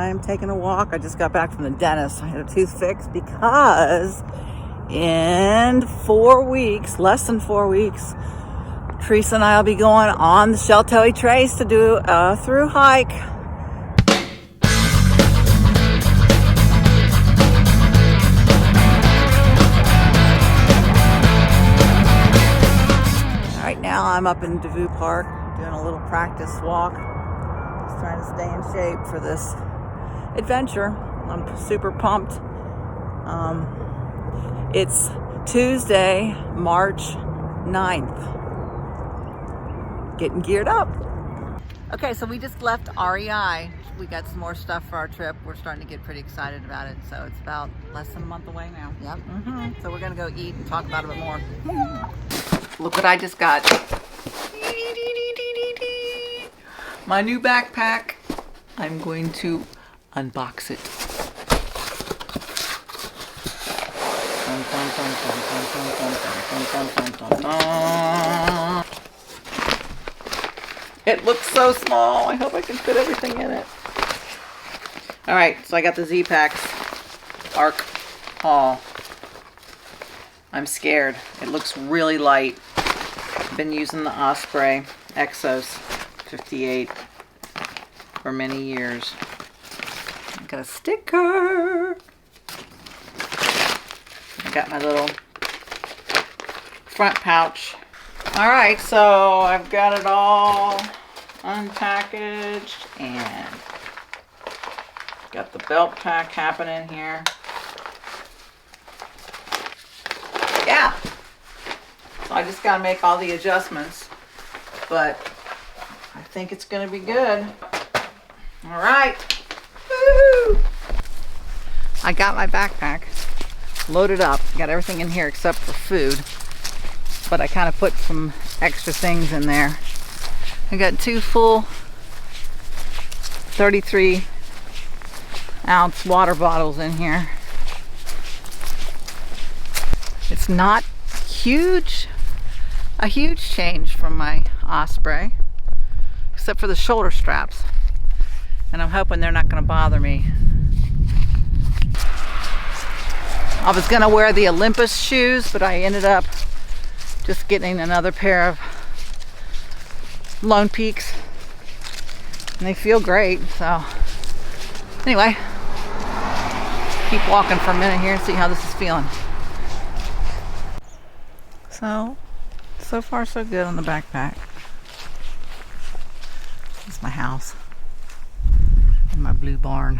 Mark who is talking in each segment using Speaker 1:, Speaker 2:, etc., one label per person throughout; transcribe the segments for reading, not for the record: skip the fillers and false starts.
Speaker 1: I'm taking a walk. I just got back from the dentist. I had a tooth fixed because in 4 weeks, less than 4 weeks, Teresa and I will be going on the Sheltowee trace to do a through hike. Right now I'm up in Thru Park doing a little practice walk. Just trying to stay in shape for this adventure. I'm super pumped. It's Tuesday, March 9th. Getting geared up. Okay, so we just left REI. We got some more stuff for our trip. We're starting to get pretty excited about it. So it's about less than a month away now. Yep. So we're gonna go eat and talk about it a bit more. Look what I just got. My new backpack. I'm going to unbox it. It looks so small. I hope I can fit everything in it. All right, so I got the Z-Packs Arc haul. I'm scared. It looks really light. I've been using the Osprey Exos 58 for many years. I got a sticker. I got my little front pouch. All right, so I've got it all unpackaged and got the belt pack happening here. Yeah, so I just got to make all the adjustments, but I think it's going to be good. All right. Woo-hoo. I got my backpack loaded up. Got everything in here except for food, but I kind of put some extra things in there. I got 2 full 33-ounce water bottles in here. It's not huge, a huge change from my Osprey, except for the shoulder straps. And I'm hoping they're not going to bother me. I was going to wear the Olympus shoes, but I ended up just getting another pair of Lone Peaks. And they feel great, so anyway, keep walking for a minute here and see how this is feeling. So far so good on the backpack. This is my house and my blue barn.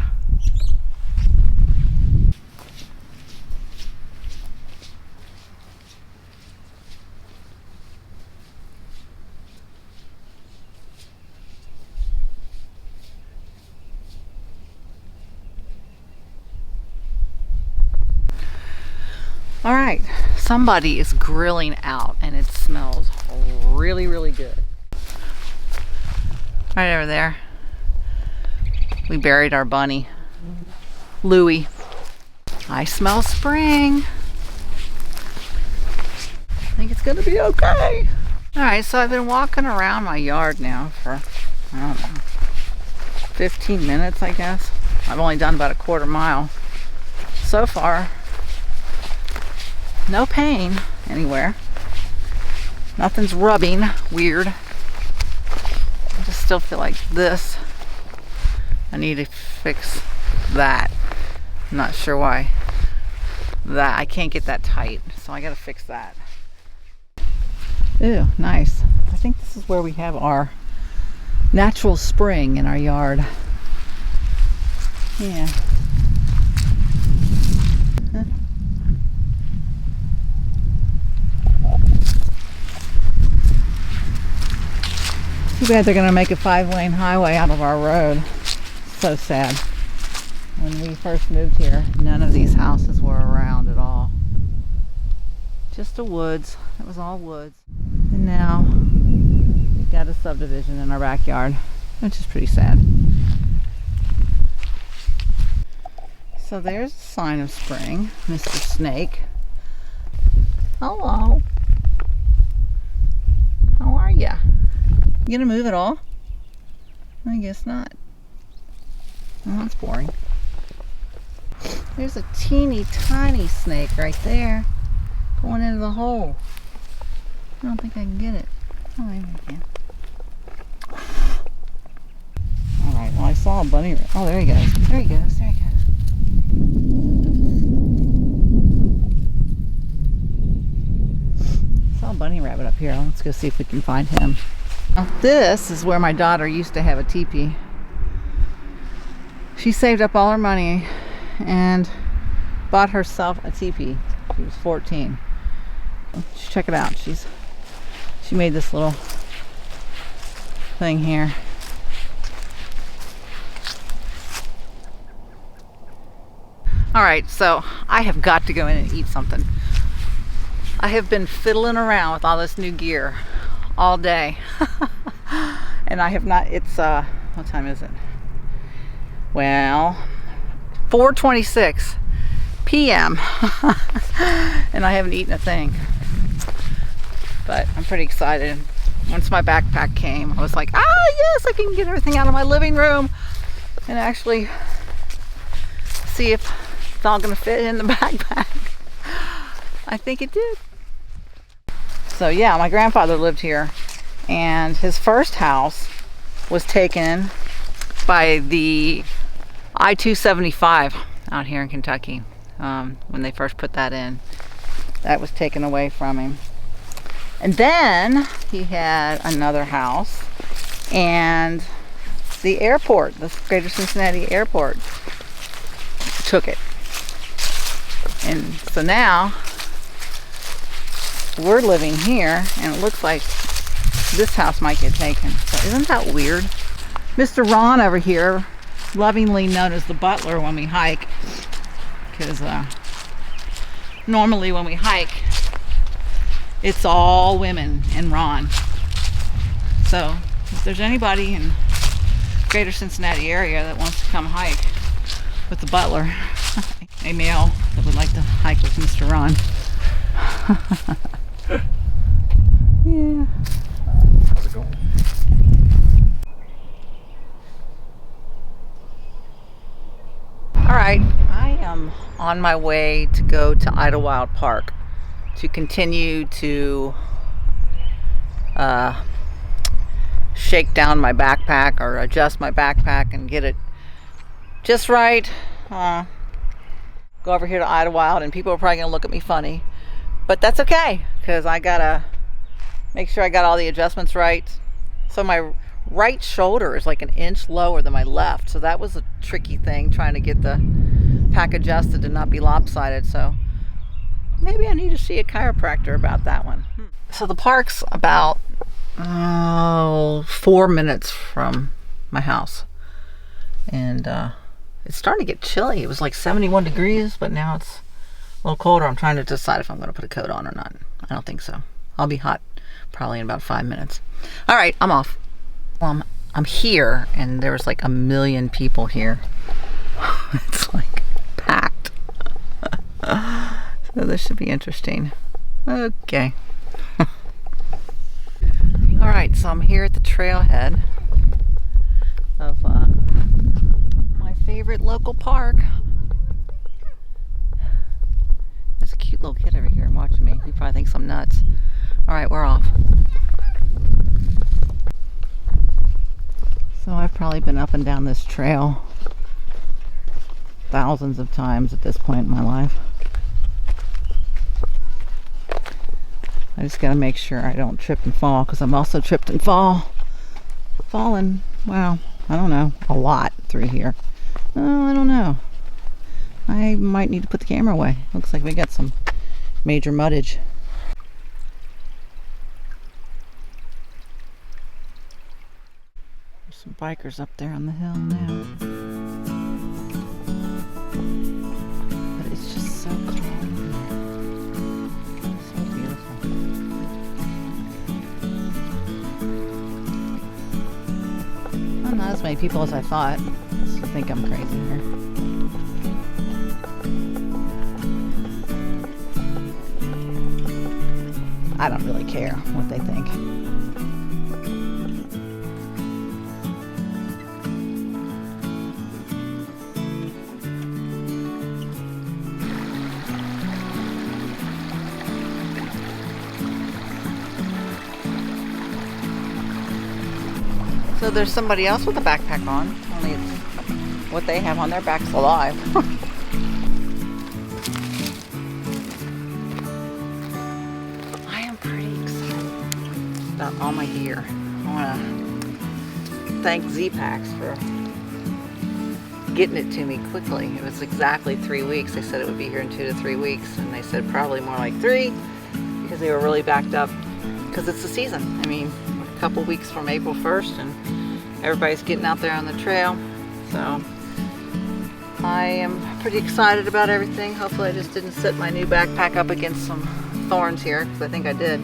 Speaker 1: All right, somebody is grilling out and it smells really, really good. Right over there, we buried our bunny, Louie. I smell spring. I think it's gonna be okay. All right, so I've been walking around my yard now for, I don't know, 15 minutes, I guess. I've only done about a quarter mile so far. No pain anywhere. Nothing's rubbing weird. I just still feel like this. I need to fix that. I'm not sure why. That I can't get that tight, so I gotta fix that. Ew, nice. I think this is where we have our natural spring in our yard. Yeah. Too bad they're going to make a 5-lane highway out of our road. So sad. When we first moved here, none of these houses were around at all. Just the woods. It was all woods. And now we've got a subdivision in our backyard, which is pretty sad. So there's a sign of spring, Mr. Snake. Hello. How are ya? You gonna move at all? I guess not. Oh, that's boring. There's a teeny tiny snake right there going into the hole. I don't think I can get it. Oh, maybe I can. Alright, well, I saw a bunny. Oh, there he goes. There he goes. There he goes. Saw a bunny rabbit up here. Let's go see if we can find him. Now, this is where my daughter used to have a teepee. She saved up all her money and bought herself a teepee. She was 14. Check it out. She made this little thing here. All right, so I have got to go in and eat something. I have been fiddling around with all this new gear all day. And I have not, it's, what time is it? Well, 4:26 p.m. and I haven't eaten a thing. But I'm pretty excited. Once my backpack came, I was like, yes, I can get everything out of my living room and actually see if it's all gonna fit in the backpack. I think it did. So yeah, my grandfather lived here, and his first house was taken by the I-275 out here in Kentucky. When they first put that in, that was taken away from him. And then he had another house, and the airport, the Greater Cincinnati Airport, took it. And so now we're living here, and it looks like this house might get taken. So isn't that weird? Mr. Ron over here, lovingly known as the butler when we hike, because normally when we hike, it's all women and Ron. So if there's anybody in Greater Cincinnati area that wants to come hike with the butler, a male that would like to hike with Mr. Ron. Yeah.
Speaker 2: How's it going?
Speaker 1: All right, I am on my way to go to Idlewild Park to continue to shake down my backpack or adjust my backpack and get it just right. Go over here to Idlewild, and people are probably gonna look at me funny, but that's okay, because I gotta make sure I got all the adjustments right. So my right shoulder is like an inch lower than my left, so that was a tricky thing, trying to get the pack adjusted to not be lopsided. So maybe I need to see a chiropractor about that one. So the park's about 4 minutes from my house, and it's starting to get chilly. It was like 71 degrees, but now it's a little colder. I'm trying to decide if I'm going to put a coat on or not. I don't think so. I'll be hot probably in about 5 minutes. All right, I'm off. Well, I'm here, and there's like 1 million people here. It's like packed. So this should be interesting. Okay. All right, so I'm here at the trailhead of my favorite local park. There's a cute little kid over here watching me. He probably thinks I'm nuts. All right, we're off. So I've probably been up and down this trail thousands of times at this point in my life. I just gotta make sure I don't trip and fall, because I'm also tripped and fallen, wow, I don't know, a lot through here. Oh, I don't know. I might need to put the camera away. Looks like we got some major muddage. There's some bikers up there on the hill now. But it's just so calm here. So beautiful. Well, not as many people as I thought. I think I'm crazy here. I don't really care what they think. So there's somebody else with a backpack on, only it's what they have on their back's alive. I am pretty excited about all my gear. I want to thank Z-Packs for getting it to me quickly. It was exactly 3 weeks. They said it would be here in 2 to 3 weeks, and they said probably more like 3 because they were really backed up because it's the season. I mean, a couple weeks from April 1st and everybody's getting out there on the trail. So I am pretty excited about everything. Hopefully I just didn't set my new backpack up against some thorns here, because I think I did.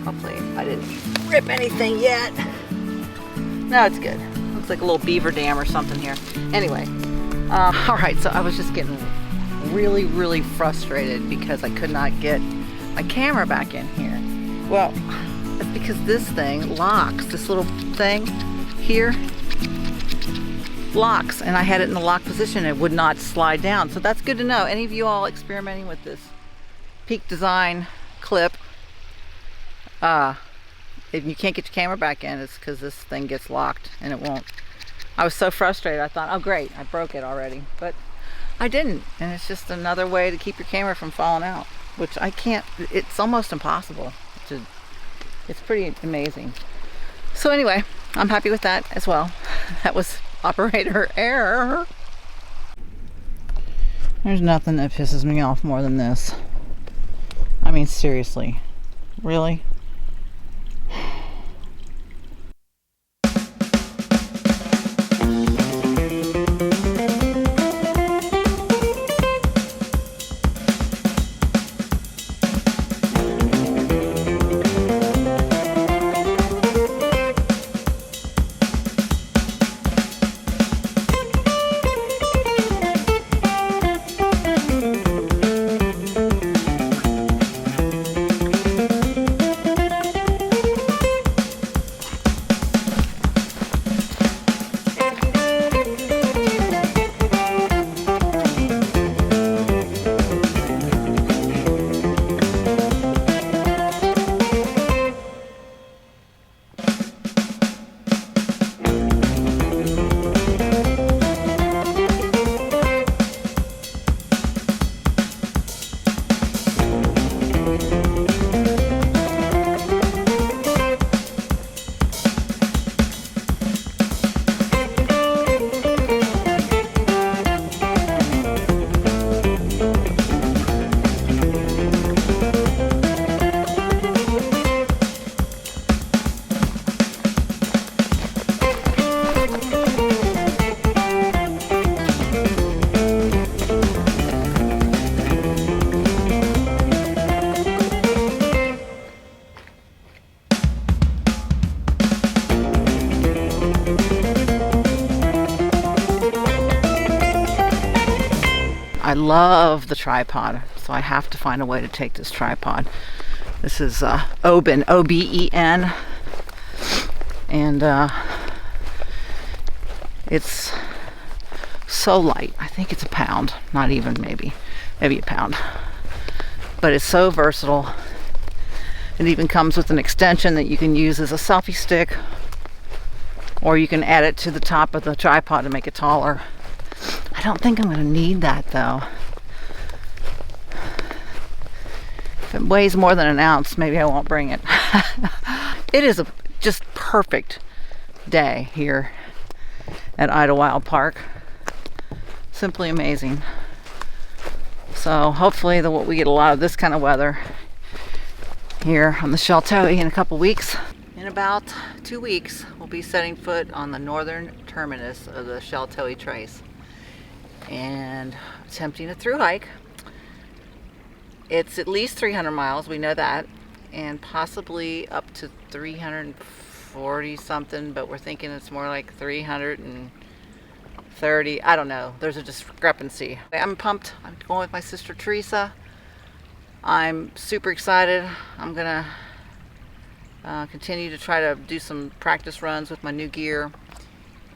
Speaker 1: Hopefully I didn't rip anything yet. No, it's good. Looks like a little beaver dam or something here. Anyway, all right, so I was just getting really frustrated because I could not get my camera back in here. Well, it's because this thing locks. This little thing here locks, and I had it in the lock position. It would not slide down. So that's good to know. Any of you all experimenting with this Peak Design clip, if you can't get your camera back in, it's because this thing gets locked and it won't. I was so frustrated. I thought, oh great, I broke it already, but I didn't. And it's just another way to keep your camera from falling out, which I can't. It's almost impossible. It's pretty amazing. So anyway, I'm happy with that as well. That was operator error. There's nothing that pisses me off more than this. I mean, seriously, really? I love the tripod, so I have to find a way to take this tripod. This is Oben, O-B-E-N, and it's so light. I think it's a pound, not even maybe a pound. But it's so versatile. It even comes with an extension that you can use as a selfie stick, or you can add it to the top of the tripod to make it taller. I don't think I'm going to need that though. If it weighs more than an ounce, maybe I won't bring it. It is a just perfect day here at Idlewild Park. Simply amazing. So hopefully we get a lot of this kind of weather here on the Sheltowee in a couple weeks. In about 2 weeks, we'll be setting foot on the northern terminus of the Sheltowee Trace and attempting a through hike. It's at least 300 miles, we know that, and possibly up to 340 something, but we're thinking it's more like 330. I don't know. There's a discrepancy. I'm pumped. I'm going with my sister Teresa. I'm super excited. I'm gonna continue to try to do some practice runs with my new gear,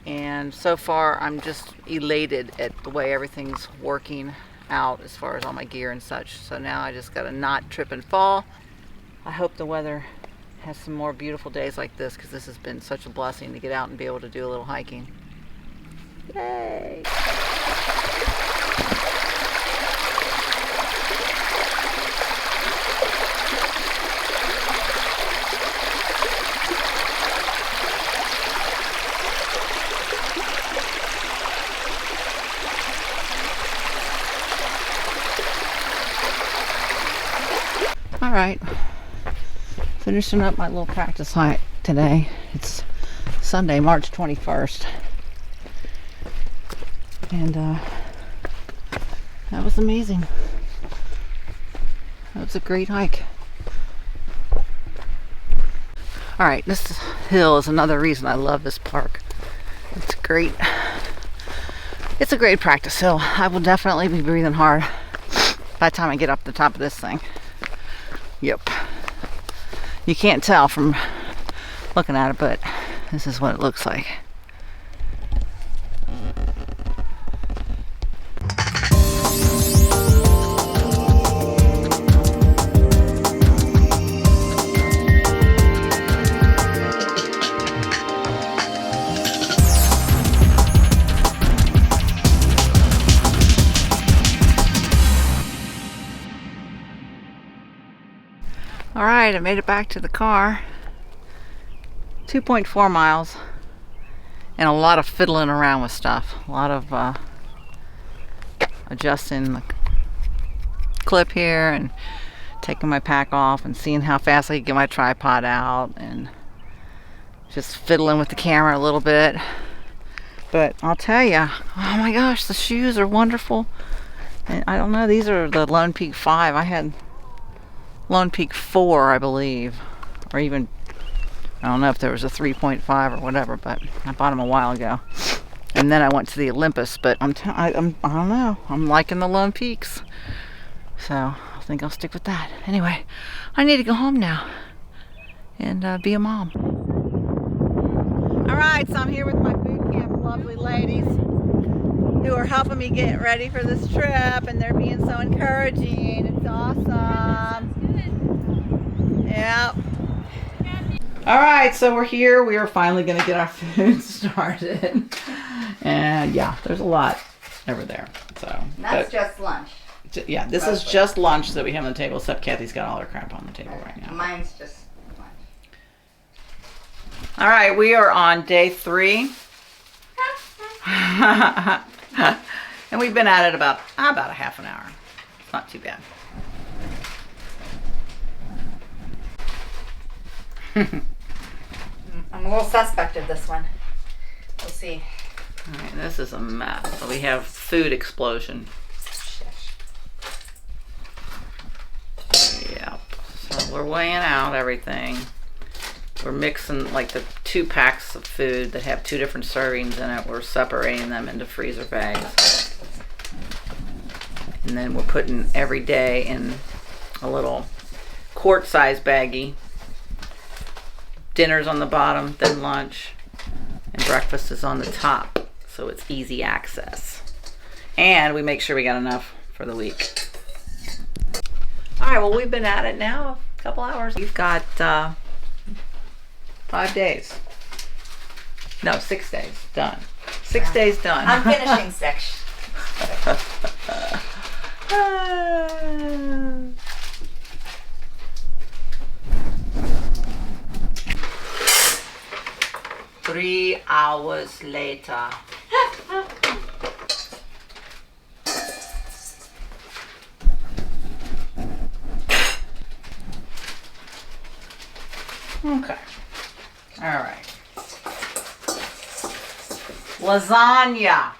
Speaker 1: and so far I'm just elated at the way everything's working out as far as all my gear and such. So now I just gotta not trip and fall. I hope the weather has some more beautiful days like this, because this has been such a blessing to get out and be able to do a little hiking. Yay! All right, finishing up my little practice hike today. It's Sunday, March 21st. And that was amazing. That was a great hike. All right, this hill is another reason I love this park. It's great. It's a great practice hill. I will definitely be breathing hard by the time I get up the top of this thing. Yep. You can't tell from looking at it, but this is what it looks like. All right, I made it back to the car. 2.4 miles, and a lot of fiddling around with stuff. A lot of adjusting the clip here and taking my pack off and seeing how fast I can get my tripod out, and just fiddling with the camera a little bit. But I'll tell you, oh my gosh, the shoes are wonderful. And I don't know, these are the Lone Peak 5. I had Lone Peak 4, I believe, or even, I don't know if there was a 3.5 or whatever, but I bought them a while ago. And then I went to the Olympus, but I don't know, I'm liking the Lone Peaks, so I think I'll stick with that. Anyway, I need to go home now and be a mom. All right, so I'm here with my boot camp lovely ladies who are helping me get ready for this trip, and they're being so encouraging. It's awesome. Yeah. All right, so we're here. We are finally going to get our food started. And yeah, there's a lot over there. So
Speaker 3: that's just lunch.
Speaker 1: Yeah, this is just lunch that we have on the table, except Kathy's got all her crap on the table right now.
Speaker 3: Mine's just lunch.
Speaker 1: All right, we are on day 3. And we've been at it about a half an hour. It's not too bad.
Speaker 3: I'm a little suspect of this one. We'll see.
Speaker 1: All right, this is a mess. So we have food explosion. Yep. So we're weighing out everything. We're mixing like the 2 packs of food that have 2 different servings in it. We're separating them into freezer bags. And then we're putting every day in a little quart-sized baggie. Dinner's on the bottom, then lunch, and breakfast is on the top, so it's easy access. And we make sure we got enough for the week. All right, well, we've been at it now a couple hours. We've got 5 days. No, 6 days done. 6 days done.
Speaker 3: I'm finishing 6.
Speaker 1: Three hours later. Okay. All right. Lasagna.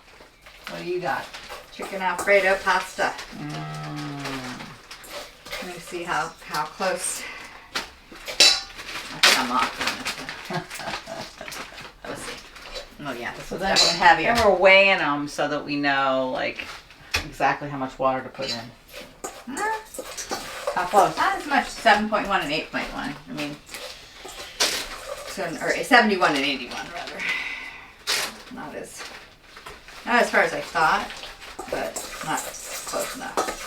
Speaker 1: What do you got?
Speaker 3: Chicken Alfredo pasta. Let me see how close. I think I'm off on it. Let's see. Oh yeah, this is definitely heavier.
Speaker 1: Then we're weighing them so that we know like exactly how much water to put in. How close?
Speaker 3: Not as much 7.1 and 8.1. I mean, or 71 and 81 rather. Not as far as I thought, but not close enough.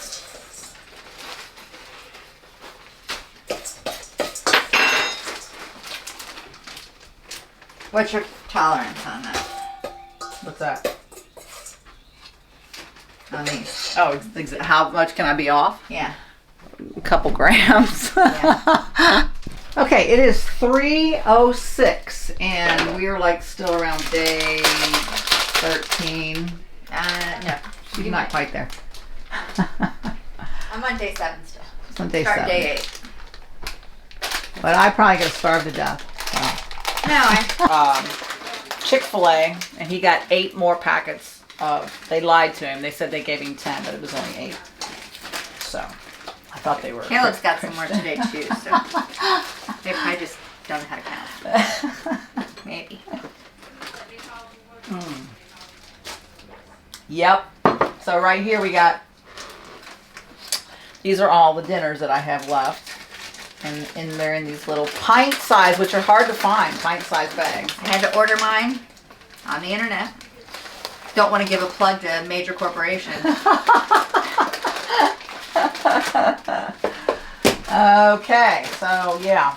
Speaker 3: What's your tolerance on that?
Speaker 1: What's that?
Speaker 3: On these?
Speaker 1: Oh, how much can I be off?
Speaker 3: Yeah.
Speaker 1: A couple grams.
Speaker 3: Yeah.
Speaker 1: Okay, it is 3:06 and we are like still around day 13.
Speaker 3: No.
Speaker 1: She's not quite there.
Speaker 3: I'm on day 7 still.
Speaker 1: It's on day
Speaker 3: Start
Speaker 1: 7.
Speaker 3: day 8.
Speaker 1: But I probably gonna starve to death.
Speaker 3: No,
Speaker 1: Chick-fil-A, and he got 8 more packets of. They lied to him. They said they gave him 10, but it was only 8. So I thought they were.
Speaker 3: Caleb's got some more today too, so they probably just don't know how to count. Maybe.
Speaker 1: Yep. So right here we got. These are all the dinners that I have left. And they're in these little pint size, which are hard to find, pint size bags.
Speaker 3: I had to order mine on the internet. Don't want to give a plug to a major corporation.
Speaker 1: Okay, so yeah.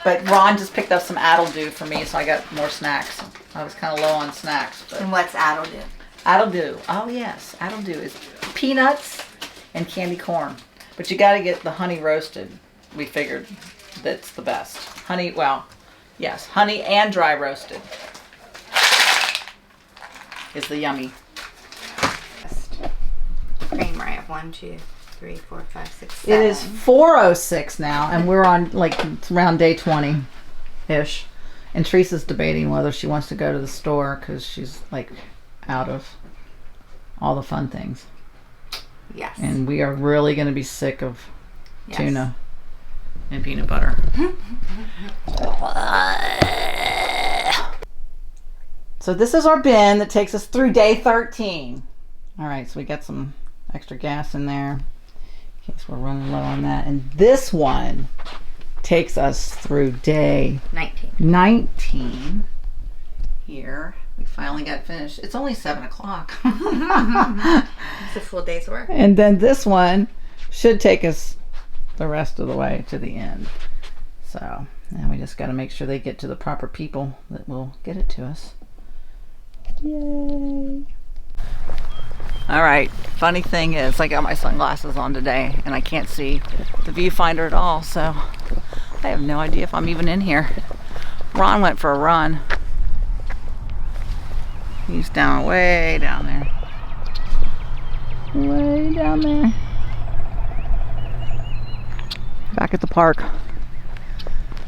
Speaker 1: But Ron just picked up some Addle-Do for me, so I got more snacks. I was kind of low on snacks. But
Speaker 3: And what's Addle-Do?
Speaker 1: Addle-Do. Oh yes, Addle-Do is peanuts and candy corn. But you got to get the honey roasted. We figured that's the best. Honey, well, yes, honey and dry roasted is the yummy.
Speaker 3: Creamer. I have 1, 2, 3, 4, 5, 6, 7.
Speaker 1: It is 4:06 now, and we're on like around day 20-ish. And Teresa's debating whether she wants to go to the store because she's like out of all the fun things.
Speaker 3: Yes.
Speaker 1: And we are really going to be sick of
Speaker 3: Yes.
Speaker 1: tuna and peanut butter. So this is our bin that takes us through day 13. All right, so we got some extra gas in there in case we're running low on that. And this one takes us through day 19 here. We finally got finished. It's only 7 o'clock.
Speaker 3: It's a full day's work.
Speaker 1: And then this one should take us the rest of the way to the end. So now we just got to make sure they get to the proper people that will get it to us. Yay. All right, funny thing is I got my sunglasses on today and I can't see the viewfinder at all, so I have no idea if I'm even in here. Ron went for a run. He's way down there. Way down there. Back at the park.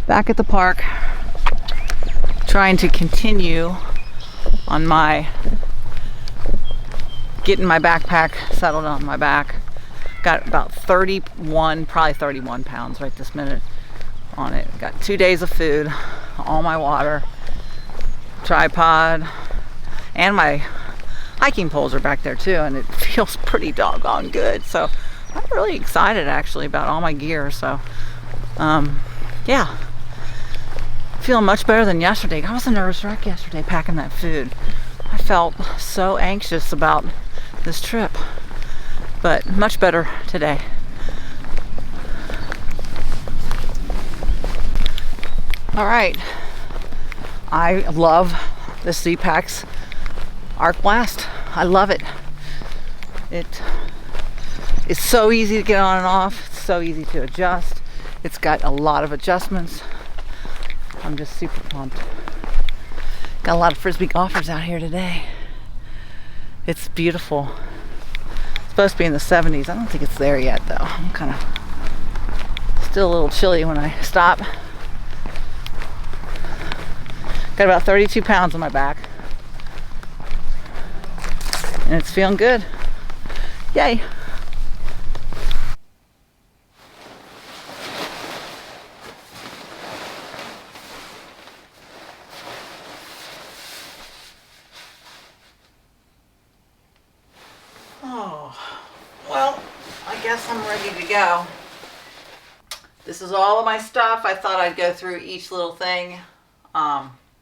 Speaker 1: Back at the park. Trying to continue on my getting my backpack settled on my back. Got about 31, probably 31 pounds right this minute on it. Got 2 days of food, all my water, tripod, and my hiking poles are back there too, and it feels pretty doggone good. So I'm really excited actually about all my gear. So yeah, feeling much better than yesterday. I was a nervous wreck yesterday packing that food. I felt so anxious about this trip, but much better today. All right, I love the Z-Packs Arc Blast. I love it. It is so easy to get on and off. It's so easy to adjust. It's got a lot of adjustments. I'm just super pumped. Got a lot of frisbee golfers out here today. It's beautiful. It's supposed to be in the 70s. I don't think it's there yet though. I'm kind of still a little chilly when I stop. Got about 32 pounds on my back. And it's feeling good. Yay. Oh, well, I guess I'm ready to go. This is all of my stuff. I thought I'd go through each little thing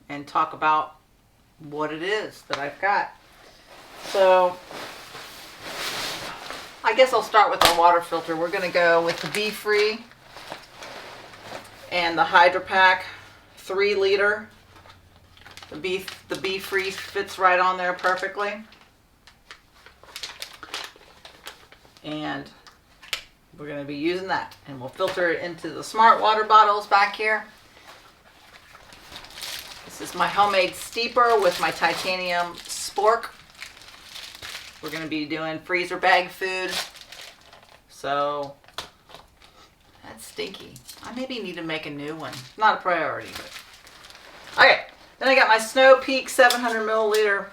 Speaker 1: and talk about what it is that I've got. So I guess I'll start with our water filter. We're going to go with the Be Free and the Hydro Pack 3-liter. The Be Freeze fits right on there perfectly. And we're going to be using that. And we'll filter it into the smart water bottles back here. This is my homemade steeper with my titanium spork. We're going to be doing freezer bag food. So, that's stinky. I maybe need to make a new one. Not a priority, but. Okay, then I got my Snow Peak 700 milliliter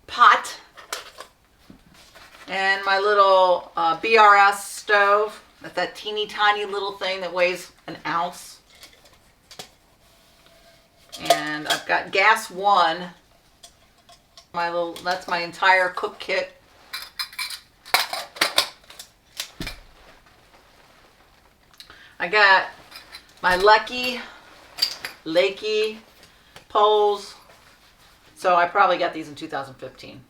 Speaker 1: pot. And my little BRS stove. That's that teeny tiny little thing that weighs an ounce. And I've got gas 1. That's my entire cook kit. I got my Lakey poles. So I probably got these in 2015.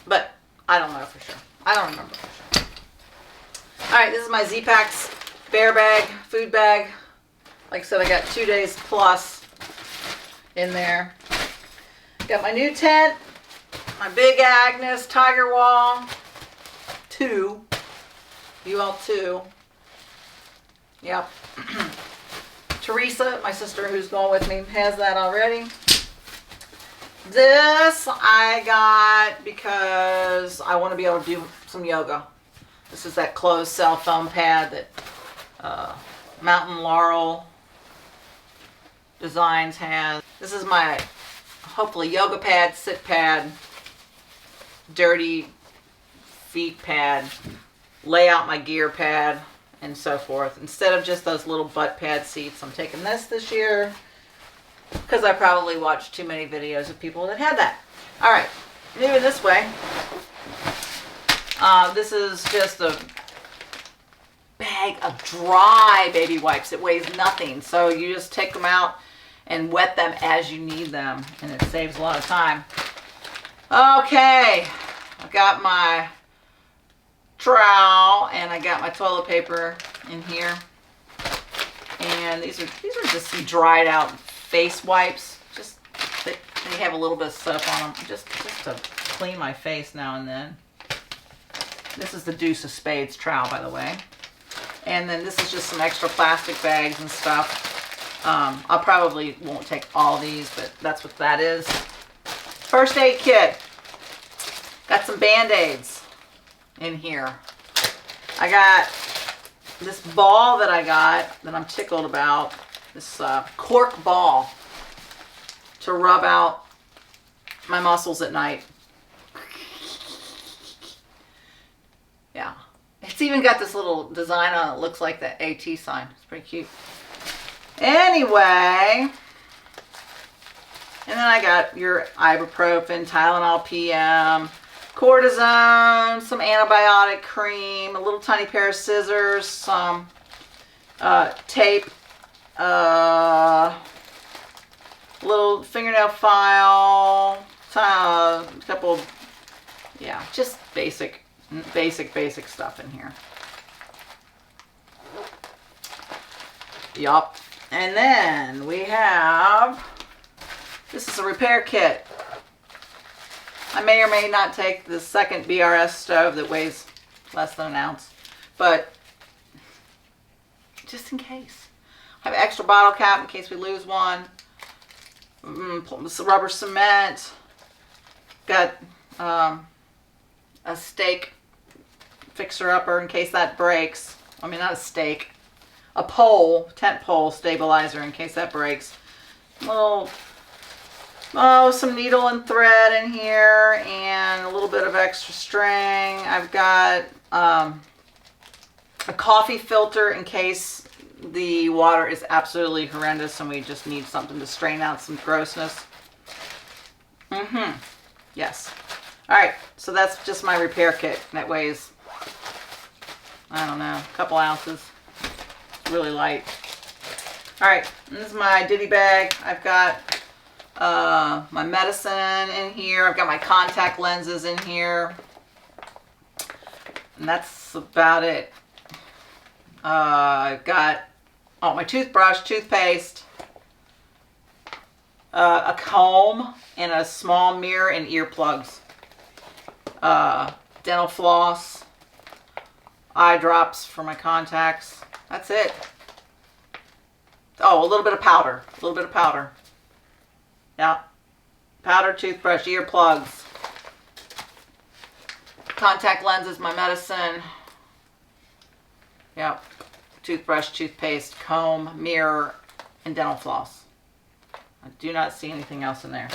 Speaker 1: But I don't know for sure. I don't remember for sure. Alright, this is my Z-Packs bear bag, food bag. Like I said, I got 2 days plus in there. Got my new tent. My Big Agnes Tiger Wall 2. UL 2. Yep. Teresa, my sister who's going with me, has that already. This I got because I want to be able to do some yoga. This is that closed cell foam pad that Mountain Laurel Designs has. This is my, hopefully, yoga pad, sit pad, dirty feet pad, lay out my gear pad, and so forth. Instead of just those little butt pad seats, I'm taking this year because I probably watched too many videos of people that had that. All right, moving this way. This is just a bag of dry baby wipes. It weighs nothing, so you just take them out and wet them as you need them, and it saves a lot of time. Okay, I got my trowel and I got my toilet paper in here, and these are just some dried out face wipes. Just they have a little bit of soap on them, just to clean my face now and then. This is the Deuce of Spades trowel, by the way. And then this is just some extra plastic bags and stuff. I probably won't take all these, but that's what that is. First aid kit. Got some Band-Aids in here. I got this ball that I got that I'm tickled about. This cork ball to rub out my muscles at night. Yeah. It's even got this little design on it. Looks like the AT sign. It's pretty cute. Anyway. And then I got your ibuprofen, Tylenol PM, cortisone, some antibiotic cream, a little tiny pair of scissors, some tape, little fingernail file, a couple, yeah, just basic stuff in here. Yup. And then we have, this is a repair kit. I may or may not take the second BRS stove that weighs less than an ounce, but just in case. I have an extra bottle cap in case we lose one. Some rubber cement. Got a stake fixer-upper in case that breaks. I mean, not a stake. A pole, tent pole stabilizer in case that breaks. Some needle and thread in here and a little bit of extra string. I've got a coffee filter in case the water is absolutely horrendous and we just need something to strain out some grossness. Yes. Alright, so that's just my repair kit. That weighs, I don't know, a couple ounces. It's really light. Alright, this is my ditty bag. I've got my medicine in here. I've got my contact lenses in here. And that's about it. I've got Oh, my toothbrush, toothpaste, a comb, and a small mirror and earplugs. Dental floss, eye drops for my contacts. That's it. Oh, a little bit of powder. A little bit of powder. Yeah. Powder, toothbrush, earplugs. Contact lenses, my medicine. Yep. Toothbrush, toothpaste, comb, mirror, and dental floss. I do not see anything else in there.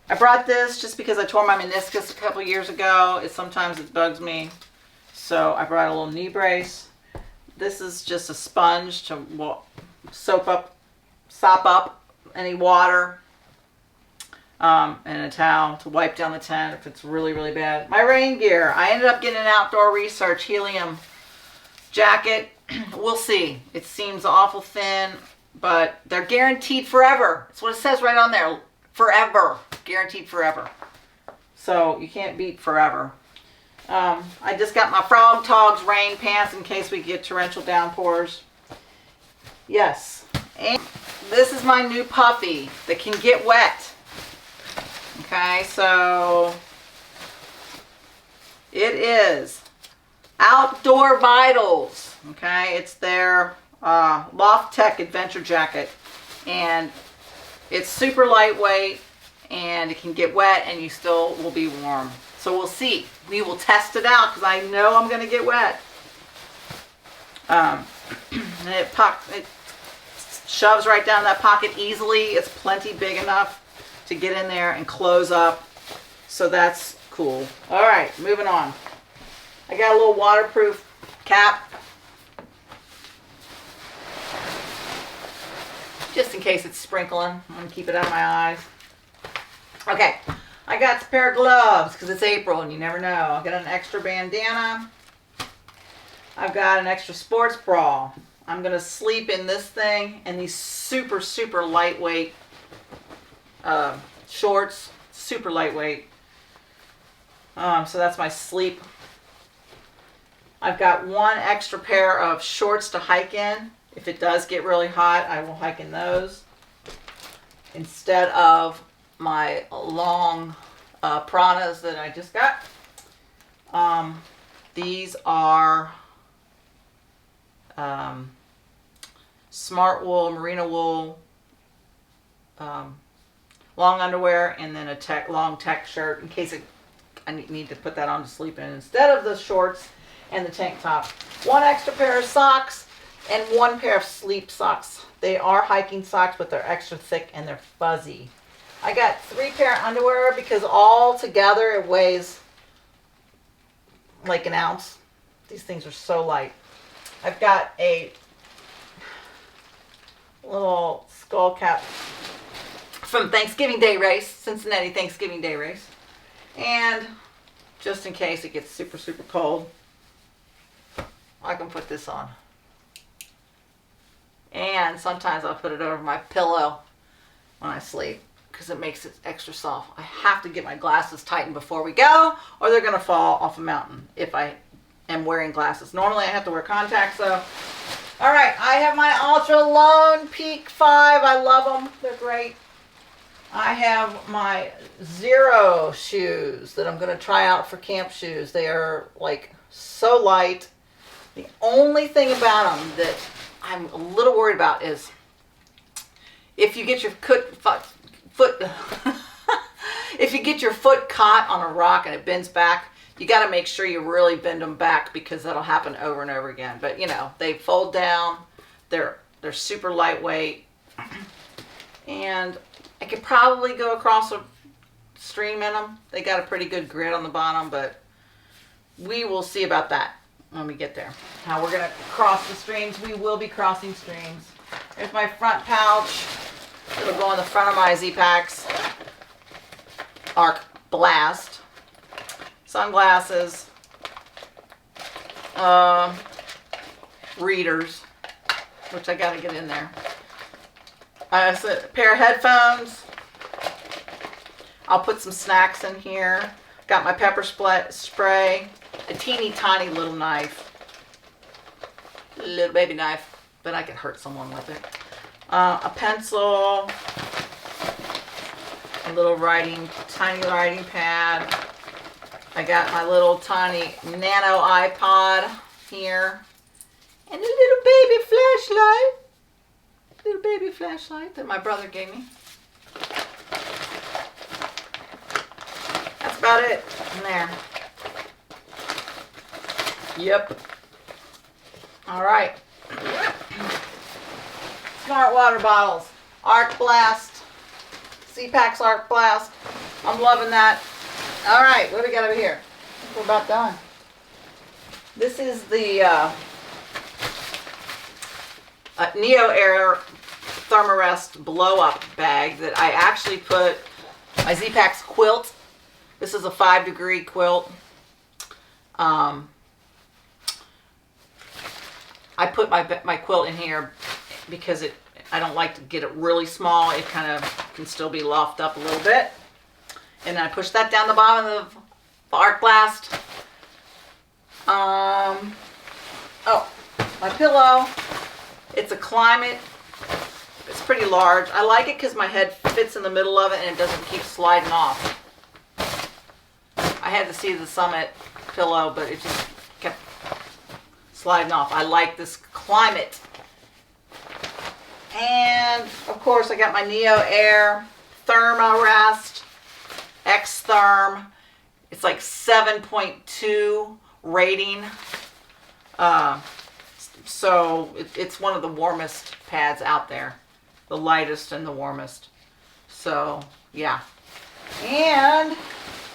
Speaker 1: I brought this just because I tore my meniscus a couple years ago. Sometimes it bugs me. So I brought a little knee brace. This is just a sponge to sop up any water. And a towel to wipe down the tent if it's really, really bad. My rain gear. I ended up getting an outdoor research helium jacket. We'll see. It seems awful thin, but they're guaranteed forever. That's what it says right on there. Forever. Guaranteed forever. So you can't beat forever. I just got my Frog Togs rain pants in case we get torrential downpours. Yes. And this is my new puffy that can get wet. Okay, so it is Outdoor Vitals. Okay, it's their Loft Tech Adventure Jacket, and it's super lightweight, and it can get wet, and you still will be warm. So we'll see. We will test it out because I know I'm going to get wet. And it shoves right down that pocket easily. It's plenty big enough to get in there and close up. So that's cool. All right, moving on. I got a little waterproof cap. Just in case it's sprinkling. I'm going to keep it out of my eyes. Okay, I got a pair of gloves because it's April and you never know. I got an extra bandana. I've got an extra sports bra. I'm going to sleep in this thing and these super, super lightweight shorts, super lightweight. So that's my sleep. I've got one extra pair of shorts to hike in. If it does get really hot, I will hike in those instead of my long Pranas that I just got. These are smart wool, merino wool, long underwear, and then a long tech shirt in case I need to put that on to sleep in instead of the shorts and the tank top. One extra pair of socks and one pair of sleep socks. They are hiking socks, but they're extra thick and they're fuzzy. I got 3 pair of underwear because all together it weighs like an ounce. These things are so light. I've got a little skull cap from Thanksgiving Day race, Cincinnati Thanksgiving Day race. And just in case it gets super, super cold, I can put this on. And sometimes I'll put it over my pillow when I sleep because it makes it extra soft. I have to get my glasses tightened before we go or they're going to fall off a mountain if I am wearing glasses. Normally I have to wear contacts though. All right, I have my Ultra Lone Peak 5. I love them. They're great. I have my Zero shoes that I'm going to try out for camp shoes. They are like so light. The only thing about them that I'm a little worried about is if you get your if you get your foot caught on a rock and it bends back, you got to make sure you really bend them back because that'll happen over and over again. But you know, they fold down. They're super lightweight, and I could probably go across a stream in them. They got a pretty good grit on the bottom, but we will see about that when we get there. How we're gonna cross the streams. We will be crossing streams. There's my front pouch. It'll go in the front of my Z-Packs. Arc Blast. Sunglasses. Readers, which I gotta get in there. A pair of headphones. I'll put some snacks in here. Got my pepper spray. A teeny tiny little knife. Little baby knife. but I could hurt someone with it. A pencil, a little tiny writing pad. I got my little tiny nano iPod here, and a little baby flashlight that my brother gave me. That's about it in there. Yep. All right. Smart water bottles. Arc Blast. Z-Packs Arc Blast. I'm loving that. All right, what do we got over here? I think we're about done. This is the Neo Air Thermarest blow-up bag that I actually put my Z-Packs quilt. This is a 5-degree quilt. I put my quilt in here because I don't like to get it really small. It kind of can still be lofted up a little bit. And then I push that down the bottom of the Arc Blast. Oh, my pillow. It's a Climate. It's pretty large. I like it because my head fits in the middle of it and it doesn't keep sliding off. I had the Sea of the Summit pillow, but it just kept sliding off. I like this Climate. And of course I got my Neo Air Thermarest X-Therm. It's like 7.2 rating. So it's one of the warmest pads out there. The lightest and the warmest. So yeah. And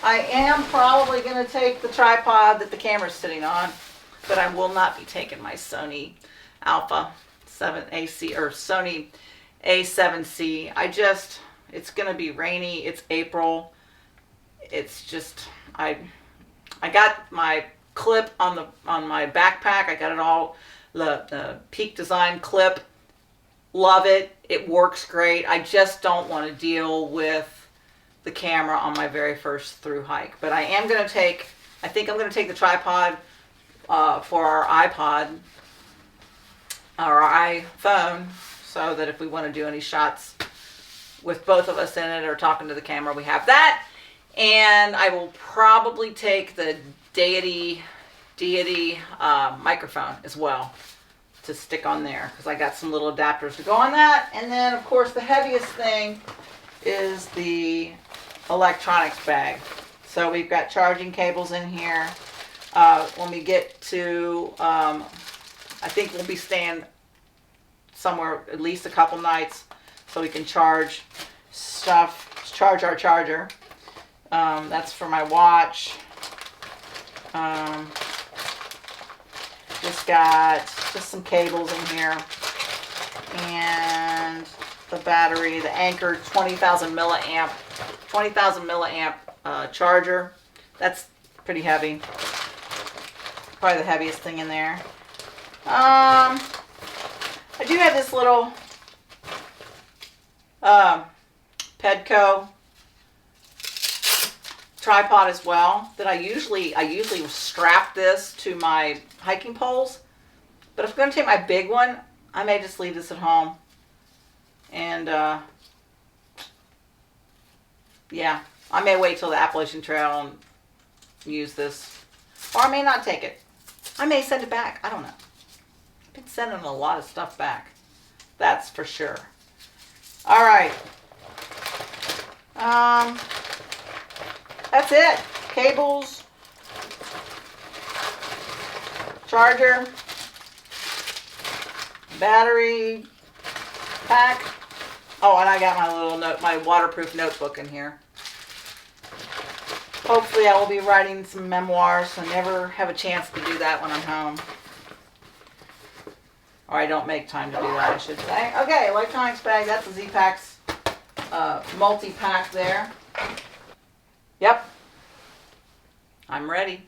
Speaker 1: I am probably going to take the tripod that the camera's sitting on, but I will not be taking my Sony Alpha 7AC or Sony A7C. It's going to be rainy. It's April. It's just, I got my clip on my backpack. I got it all, the Peak Design clip. Love it. It works great. I just don't want to deal with the camera on my very first through hike. But I think I'm going to take the tripod for our iPod or our iPhone, so that if we want to do any shots with both of us in it or talking to the camera, we have that. And I will probably take the Deity microphone as well to stick on there, because I got some little adapters to go on that. And then of course the heaviest thing is the electronics bag. So we've got charging cables in here. When we get to, I think we'll be staying somewhere at least a couple nights so we can charge stuff, charge our charger. That's for my watch. Just some cables in here. And the battery, the Anker 20,000 milliamp charger. That's pretty heavy. Probably the heaviest thing in there. I do have this little Pedco tripod as well that I usually strap this to my hiking poles, but if I'm going to take my big one, I may just leave this at home. And yeah, I may wait till the Appalachian Trail and use this, or I may not take it. I may send it back. I don't know. I've been sending a lot of stuff back, that's for sure. All right. That's it. Cables, charger, battery pack. Oh, and I got my waterproof notebook in here. Hopefully I will be writing some memoirs. I never have a chance to do that when I'm home. Or I don't make time to do that, I should say. Okay, electronics bag. That's the Z-Packs multi-pack there. Yep. I'm ready.